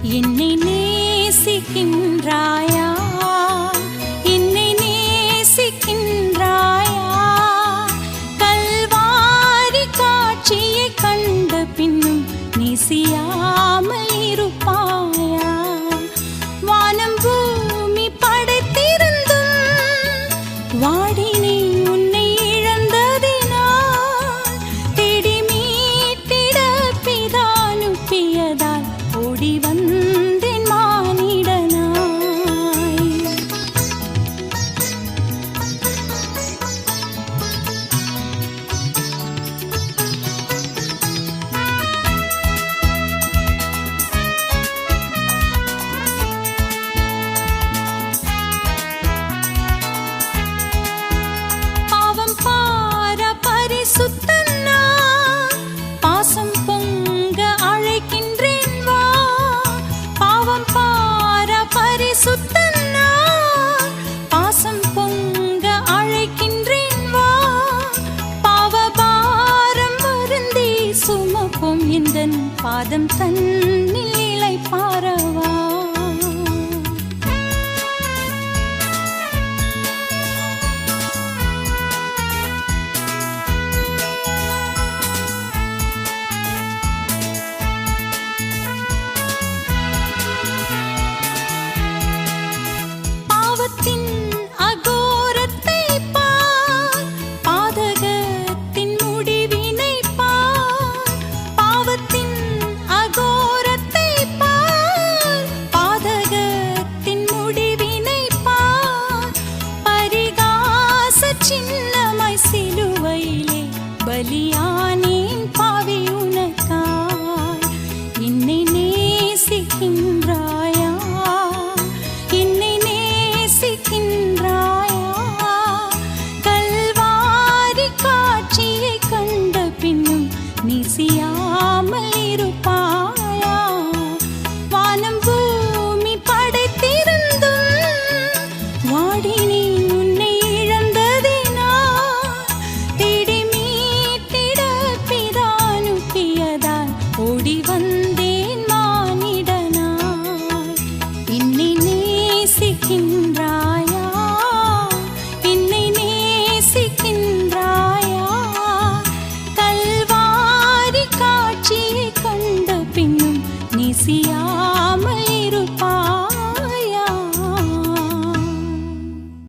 என்னை நேசிக்கின்றாயா, என்னை நேசிக்கின்றாயா, கல்வாரி காட்சியை கண்ட பின்னும் நேசியாமல் இருப்பாயா, வானம் பூமி படைத்திருந்தும் வாடினே உன்னை இழந்ததினால், தேடி மீட்டிட பிதா அனுப்பியதால் ஓடி வந்தேன் மானிடனாய். பாவம் பார பரிசுத்தனா, பாசம் பொங்க அழைக்கின்றேன் வா, பாவம் பார பரிசுத்தனா, பாசம் பொங்க அழைக்கின்றேன் வா, பாவபாரம் வருந்தி சுமக்கும் எந்தன் பாதம் தன்னில் இளைப்பாறவா. பாவத்தின் அகோரத்தை பார், பாதகத்தின் முடிவினை பார், பாவத்தின் அகோரத்தை பார், பாதகத்தின் முடிவினை பார், பரிகாச சின்னமாய் சிலுவையிலே பலியானேன் பாவி உனக்காய். என்னை நேசிக்கின்றாயா, என்னை நேசிக்கின்றாயா, கல்வாரி காட்சியை கண்ட பின்னும் நேசியாமல் இருப்பாயா, வானம் பூமி படைத்திருந்தும் வாடினே உன்னை இழந்ததினால், தேடி மீட்டிட பிதா அனுப்பியதால் ஓடி வந்தேன் மானிடனாய். என்னை நேசிக்கின்றாயா, என்னை நேசிக்கின்றாயா, கல்வாரி காட்சியை கண்ட பின்னும் நேசியா